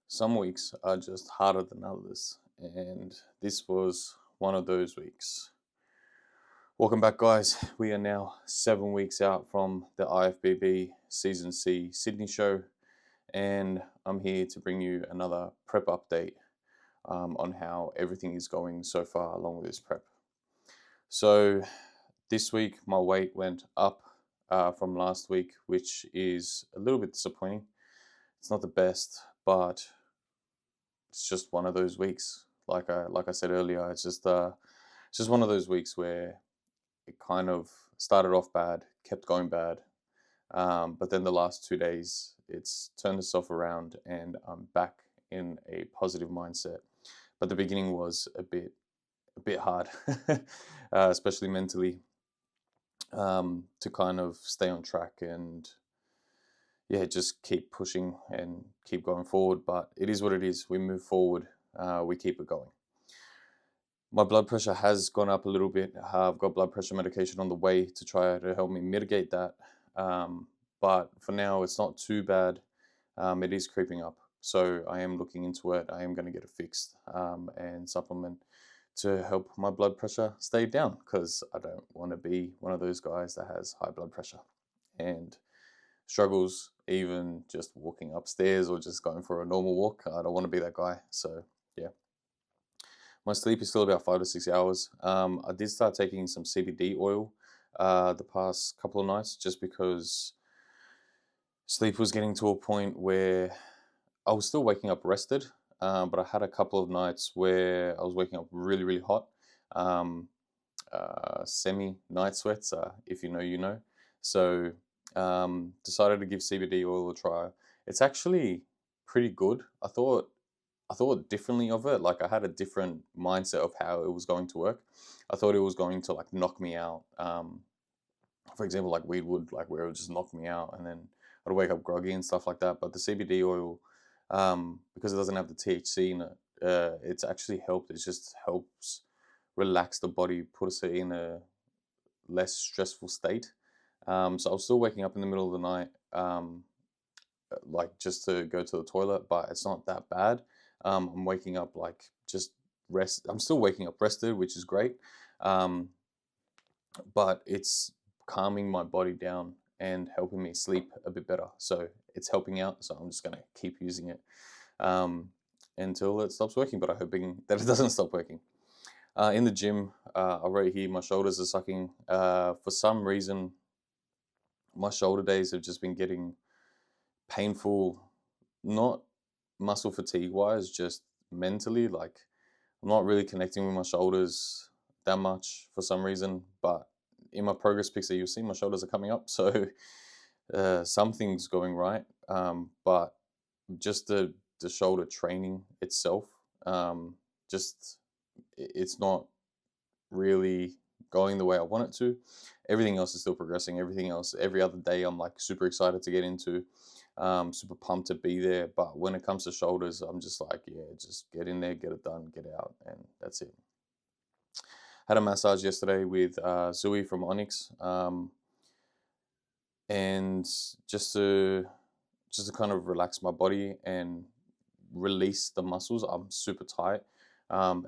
Some weeks are just harder than others, and this was one of those weeks. Welcome back, guys. We are now 7 weeks out from the IFBB Season C Sydney show, and I'm here to bring you another prep update on how everything is going so far along with this prep. So this week my weight went up from last week, which is a little bit disappointing. It's not the best, but it's just one of those weeks. Like I said earlier, it's just one of those weeks where it kind of started off bad, kept going bad, but then the last 2 days it's turned itself around, and I'm back in a positive mindset. But the beginning was a bit hard, especially mentally, to kind of stay on track and just keep pushing and keep going forward. But it is what it is. We move forward. We keep it going. My blood pressure has gone up a little bit. I've got blood pressure medication on the way to try to help me mitigate that. But for now, it's not too bad. It is creeping up. So I am looking into it. I am going to get it fixed and supplement to help my blood pressure stay down, because I don't want to be one of those guys that has high blood pressure and struggles even just walking upstairs or just going for a normal walk. I don't want to be that guy. So yeah, my sleep is still about 5 to 6 hours. I did start taking some CBD oil the past couple of nights, just because sleep was getting to a point where I was still waking up rested, but I had a couple of nights where I was waking up really, really hot. Semi night sweats, if you know, you know. So decided to give CBD oil a try. It's actually pretty good. I thought differently of it. Like, I had a different mindset of how it was going to work. I thought it was going to like knock me out. For example, like weed would, like where it would just knock me out, and then I'd wake up groggy and stuff like that. But the CBD oil, because it doesn't have the THC in it, it's actually helped. It just helps relax the body, puts it in a less stressful state. So I was still waking up in the middle of the night, like just to go to the toilet, but it's not that bad. I'm waking up like just rest. I'm still waking up rested, which is great. But it's calming my body down and helping me sleep a bit better. So it's helping out. So I'm just going to keep using it until it stops working, but I'm hoping that it doesn't stop working. In the gym, I wrote here, my shoulders are sucking. For some reason, my shoulder days have just been getting painful, not muscle fatigue wise, just mentally. Like, I'm not really connecting with my shoulders that much for some reason, but in my progress picture, you'll see my shoulders are coming up. So something's going right. But just the shoulder training itself, just it's not really going the way I want it to. Everything else is still progressing. Everything else, every other day, I'm like super excited to get into, super pumped to be there. But when it comes to shoulders, I'm just like, yeah, just get in there, get it done, get out, and that's it. Had a massage yesterday with Zui from Onyx, and just to kind of relax my body and release the muscles. I'm super tight,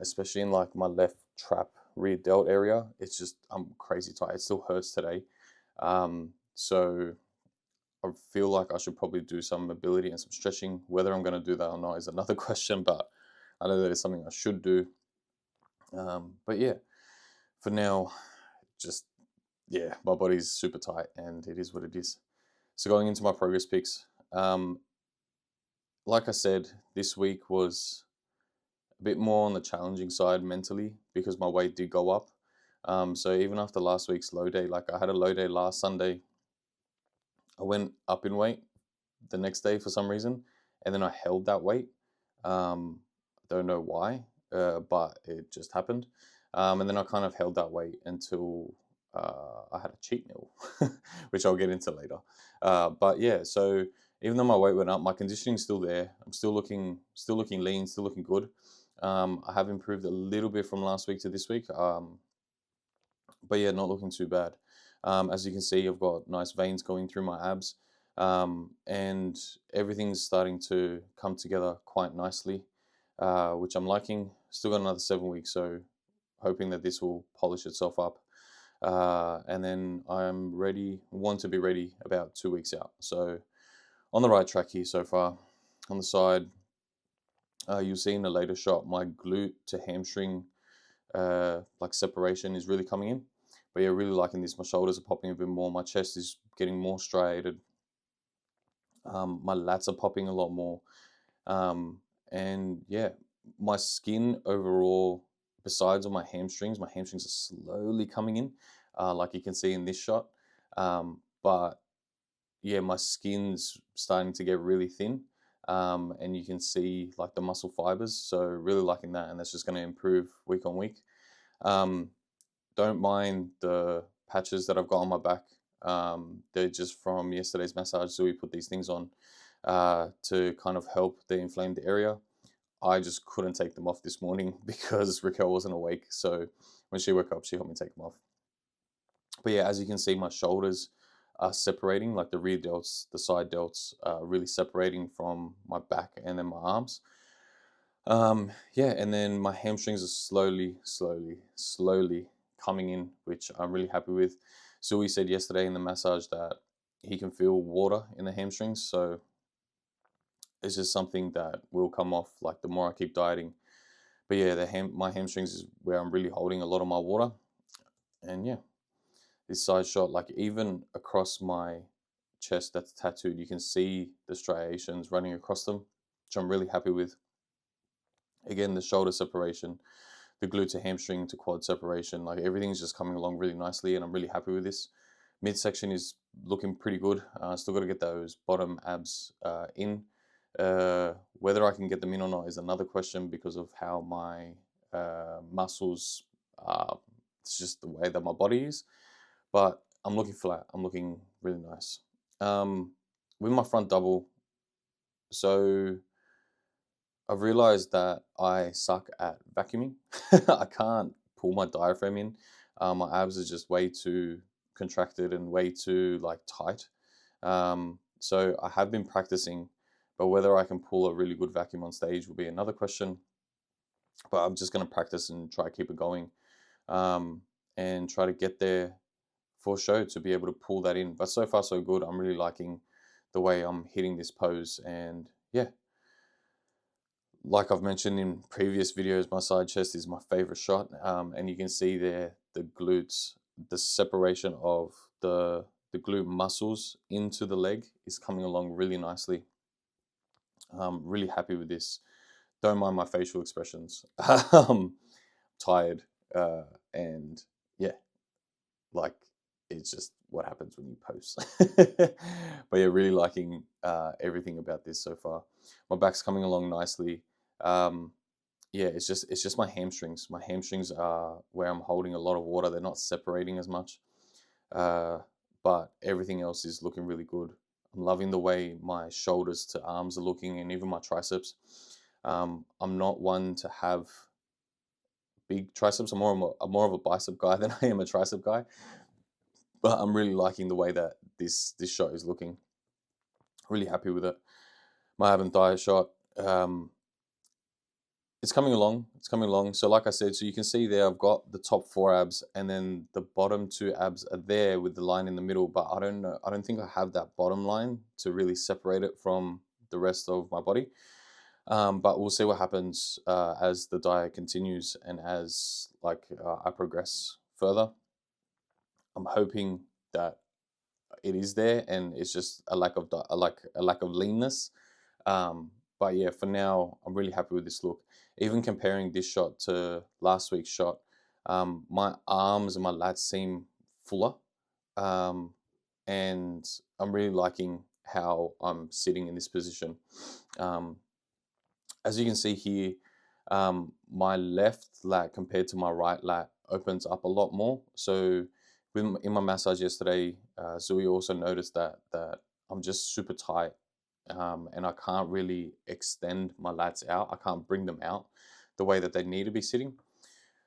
especially in like my left trap rear delt area. It's just, I'm crazy tight. It still hurts today. So I feel like I should probably do some mobility and some stretching. Whether I'm going to do that or not is another question, but I know that it's something I should do. But yeah, for now, just, yeah, my body's super tight and it is what it is. So going into my progress pics, like I said, this week was a bit more on the challenging side mentally, because my weight did go up. So even after last week's low day, like I had a low day last Sunday, I went up in weight the next day for some reason, and then I held that weight. I don't know why, but it just happened. And then I kind of held that weight until I had a cheat meal, which I'll get into later. But yeah, so even though my weight went up, my conditioning's still there. I'm still looking lean, still looking good. I have improved a little bit from last week to this week, But yeah, not looking too bad. As you can see, I've got nice veins going through my abs, and everything's starting to come together quite nicely, which I'm liking. Still got another 7 weeks, so hoping that this will polish itself up. And then I'm ready, want to be ready about 2 weeks out. So on the right track here so far. On the side, you'll see in the later shot, my glute to hamstring like separation is really coming in. But yeah, really liking this. My shoulders are popping a bit more. My chest is getting more striated. My lats are popping a lot more. And yeah, my skin overall, besides on my hamstrings are slowly coming in, like you can see in this shot. But yeah, my skin's starting to get really thin. And you can see like the muscle fibers. So really liking that, and that's just going to improve week on week. Um, don't mind the patches that I've got on my back. They're just from yesterday's massage, so we put these things on to kind of help the inflamed area. I just couldn't take them off this morning because Raquel wasn't awake. So when she woke up, she helped me take them off. But yeah, as you can see, my shoulders are separating, like the rear delts, the side delts, really separating from my back and then my arms. Yeah, and then my hamstrings are slowly coming in, which I'm really happy with. So we said yesterday in the massage that he can feel water in the hamstrings, so it's just something that will come off like the more I keep dieting. But yeah, my hamstrings is where I'm really holding a lot of my water. And yeah, this side shot, like even across my chest that's tattooed, you can see the striations running across them, which I'm really happy with. Again, the shoulder separation, the glute to hamstring to quad separation, like everything's just coming along really nicely, and I'm really happy with this. Midsection is looking pretty good. Still got to get those bottom abs in. Whether I can get them in or not is another question because of how my muscles are. It's just the way that my body is. But I'm looking flat. I'm looking really nice. With my front double, so I've realized that I suck at vacuuming. I can't pull my diaphragm in. My abs are just way too contracted and way too like tight. So I have been practicing, but whether I can pull a really good vacuum on stage will be another question. But I'm just going to practice and try to keep it going, um, and try to get there for show to be able to pull that in. But so far so good. I'm really liking the way I'm hitting this pose, and yeah, like I've mentioned in previous videos, my side chest is my favorite shot. And you can see there the glutes, the separation of the glute muscles into the leg is coming along really nicely. Really happy with this. Don't mind my facial expressions. Tired, and yeah, like it's just what happens when you post. But yeah, really liking everything about this so far. My back's coming along nicely. Um, yeah, it's just my hamstrings. My hamstrings are where I'm holding a lot of water. They're not separating as much, uh, but everything else is looking really good. I'm loving the way my shoulders to arms are looking, and even my triceps. I'm not one to have big triceps. I'm more of a bicep guy than I am a tricep guy. But I'm really liking the way that this shot is looking. Really happy with it. My ab and thigh shot. Um, it's coming along. It's coming along. So like I said, so you can see there, I've got the top four abs, and then the bottom two abs are there with the line in the middle. But I don't know. I don't think I have that bottom line to really separate it from the rest of my body. But we'll see what happens as the diet continues and as I progress further. I'm hoping that it is there, and it's just a lack of a lack of leanness. But yeah, for now, I'm really happy with this look. Even comparing this shot to last week's shot, my arms and my lats seem fuller, um, and I'm really liking how I'm sitting in this position. Um, as you can see here, my left lat compared to my right lat opens up a lot more. So in my massage yesterday, Zui also noticed that I'm just super tight, and I can't really extend my lats out. I can't bring them out the way that they need to be sitting.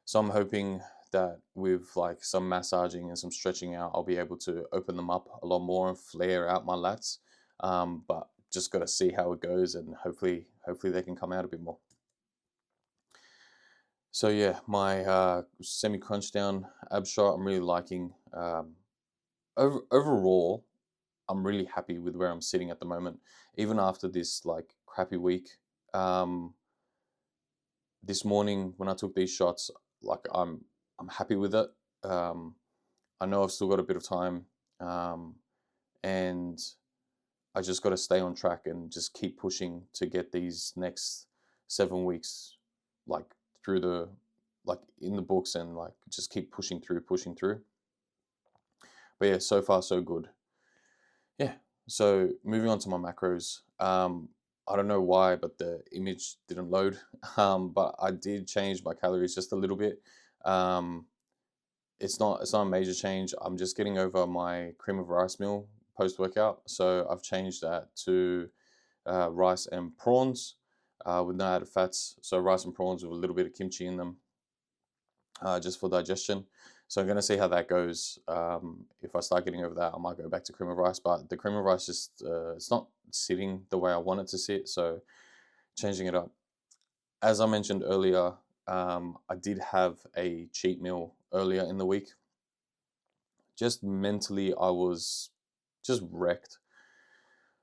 So I'm hoping that with like some massaging and some stretching out, I'll be able to open them up a lot more and flare out my lats. But just got to see how it goes, and hopefully they can come out a bit more. So yeah, my semi crunch down ab shot, I'm really liking. Overall, I'm really happy with where I'm sitting at the moment, even after this like crappy week. Um, this morning when I took these shots, like I'm happy with it. Um, I know I've still got a bit of time, um, and I just got to stay on track and just keep pushing to get these next 7 weeks, like through the, like in the books, and like just keep pushing through, pushing through. But yeah, so far so good. Yeah. So moving on to my macros. I don't know why, but the image didn't load. But I did change my calories just a little bit. Um, it's not a major change. I'm just getting over my cream of rice meal post workout, so I've changed that to rice and prawns with no added fats. So rice and prawns with a little bit of kimchi in them, just for digestion. So I'm going to see how that goes. If I start getting over that, I might go back to cream of rice. But the cream of rice just it's not sitting the way I want it to sit. So changing it up. As I mentioned earlier, I did have a cheat meal earlier in the week. Just mentally, I was just wrecked.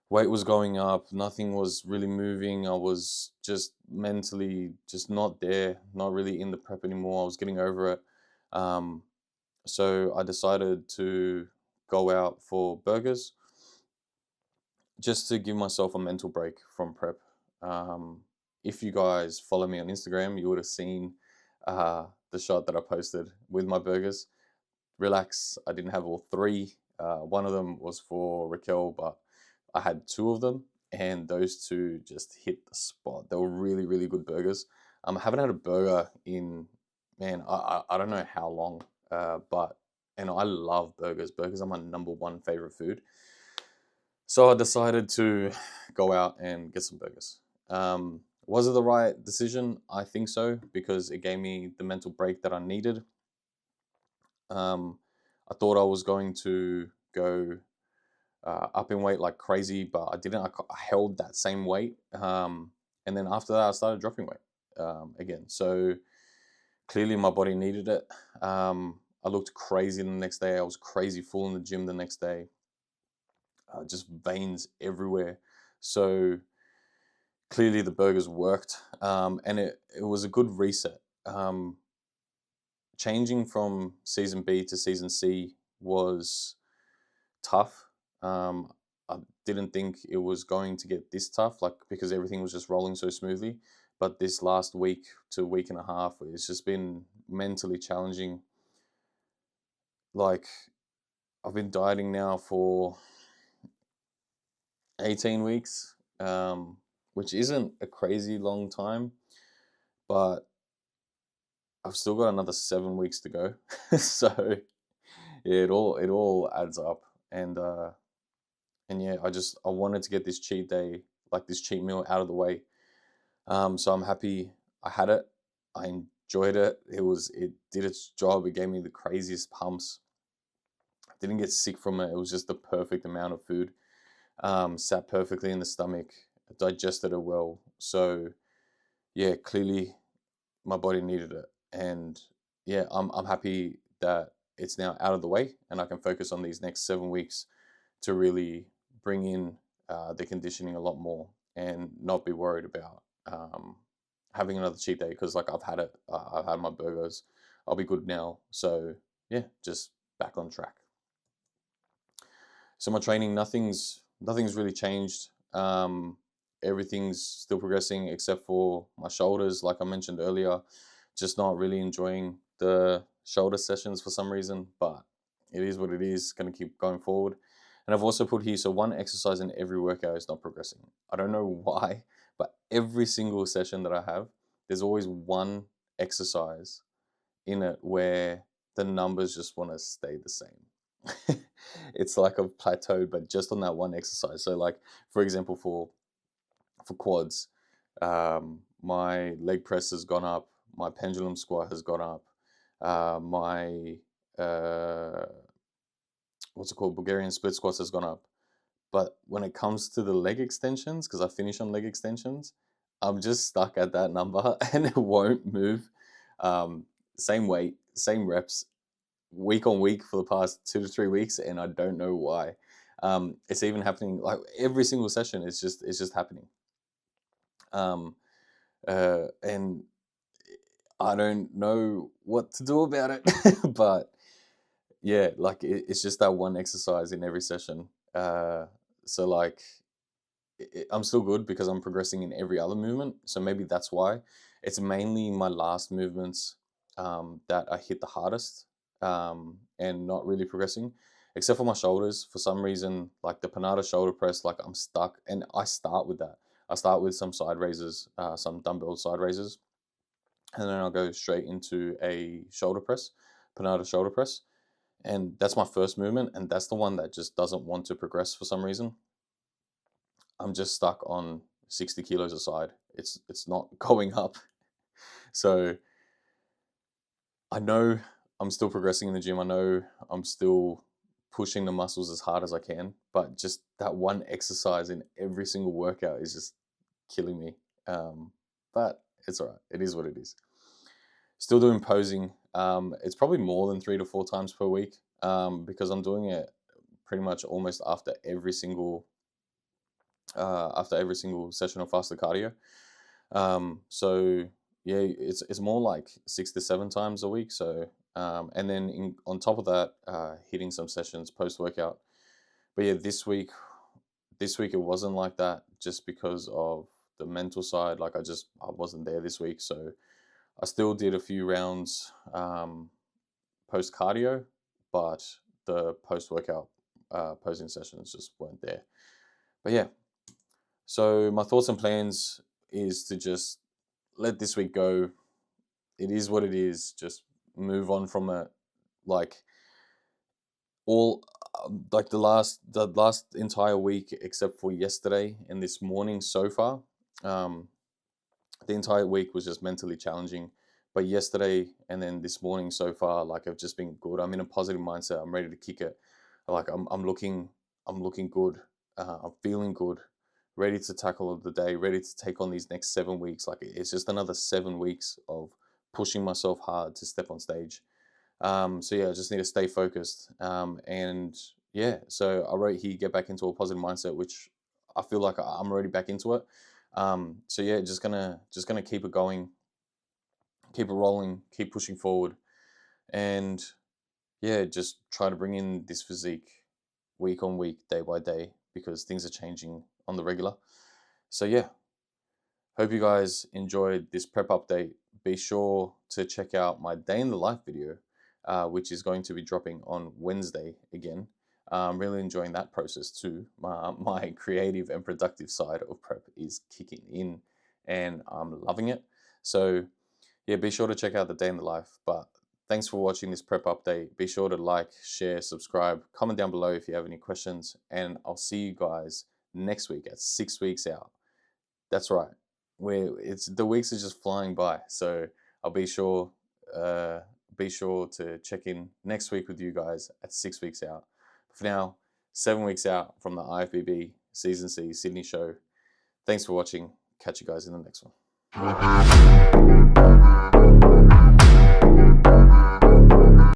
Weight was going up, nothing was really moving. I was just mentally just not there, not really in the prep anymore. I was getting over it. Um, so I decided to go out for burgers just to give myself a mental break from prep. Um, if you guys follow me on Instagram, you would have seen the shot that I posted with my burgers. Relax, I didn't have all three. One of them was for Raquel, but I had two of them, and those two just hit the spot. They were really, really good burgers. I haven't had a burger in, man, I don't know how long, but, and I love burgers. Burgers are my number one favorite food. So I decided to go out and get some burgers. Was it the right decision? I think so, because it gave me the mental break that I needed. I thought I was going to go up in weight like crazy, but I didn't. I held that same weight, and then after that, I started dropping weight again. So clearly, my body needed it. I looked crazy the next day. I was crazy full in the gym the next day. Just veins everywhere. So clearly, the burgers worked, and it was a good reset. Changing from season B to season C was tough. I didn't think it was going to get this tough, like because everything was just rolling so smoothly. But this last week to week and a half, it's just been mentally challenging. Like I've been dieting now for 18 weeks, which isn't a crazy long time, but I've still got another 7 weeks to go. So yeah, it all adds up, and yeah, I wanted to get this cheat day, like this cheat meal, out of the way. So I'm happy I had it. I enjoyed it. It did its job. It gave me the craziest pumps. I didn't get sick from it. It was just the perfect amount of food. Sat perfectly in the stomach. Digested it well. So yeah, clearly my body needed it, and yeah, I'm happy that it's now out of the way, and I can focus on these next 7 weeks to really bring in the conditioning a lot more, and not be worried about having another cheat day, because like I've had it. I've had my burgers. I'll be good now. So yeah, just back on track. So my training, nothing's really changed. Everything's still progressing except for my shoulders, like I mentioned earlier. Just not really enjoying the shoulder sessions for some reason, but it is what it is. Going to keep going forward. And I've also put here, so one exercise in every workout is not progressing. I don't know why, but every single session that I have, there's always one exercise in it where the numbers just want to stay the same. It's like I've plateaued, but just on that one exercise. So like, for example, for quads, my leg press has gone up, my pendulum squat has gone up, My what's it called, Bulgarian split squats has gone up. But when it comes to the leg extensions, because I finish on leg extensions, I'm just stuck at that number and it won't move. Same weight, same reps, week on week for the past 2 to 3 weeks, and I don't know why. It's even happening like every single session. It's just happening. And I don't know what to do about it, but yeah, like it's just that one exercise in every session. So like I'm still good because I'm progressing in every other movement. So maybe that's why. It's mainly my last movements that I hit the hardest and not really progressing, except for my shoulders. For some reason, like the Panada shoulder press, like I'm stuck, and I start with that. I start with some side raises, some dumbbell side raises, and then I'll go straight into a shoulder press, Panada shoulder press, and that's my first movement, and that's the one that just doesn't want to progress for some reason. I'm just stuck on 60 kilos a side. It's not going up. So I know I'm still progressing in the gym. I know I'm still pushing the muscles as hard as I can, but just that one exercise in every single workout is just killing me. But it's all right. It is what it is. Still doing posing. It's probably more than 3 to 4 times per week because I'm doing it pretty much almost after every single session of faster cardio. So yeah, it's more like 6 to 7 times a week. So and then on top of that, hitting some sessions post workout. But yeah, this week it wasn't like that just because of the mental side. Like I wasn't there this week, so I still did a few rounds post cardio, but the post workout posing sessions just weren't there. But yeah, so my thoughts and plans is to just let this week go. It is what it is. Just move on from it. Like all, like the last entire week, except for yesterday and this morning so far, the entire week was just mentally challenging. But yesterday and then this morning so far, like I've just been good. I'm in a positive mindset. I'm ready to kick it. Like I'm looking good. I'm feeling good, ready to tackle the day, ready to take on these next 7 weeks. Like it's just another 7 weeks of pushing myself hard to step on stage. So yeah, I just need to stay focused. And yeah, so I wrote here, get back into a positive mindset, which I feel like I'm already back into it. So yeah, just gonna keep it going, keep it rolling, keep pushing forward, and yeah, just try to bring in this physique week on week, day by day, because things are changing on the regular. So yeah, hope you guys enjoyed this prep update. Be sure to check out my day in the life video, which is going to be dropping on Wednesday again. I'm really enjoying that process too. My creative and productive side of prep is kicking in and I'm loving it. So yeah, be sure to check out the day in the life. But thanks for watching this prep update. Be sure to like, share, subscribe, comment down below if you have any questions, and I'll see you guys next week at 6 weeks out. That's right. The weeks are just flying by. So I'll be sure to check in next week with you guys at 6 weeks out. For now, 7 weeks out from the IFBB Season C Sydney show. Thanks for watching. Catch you guys in the next one.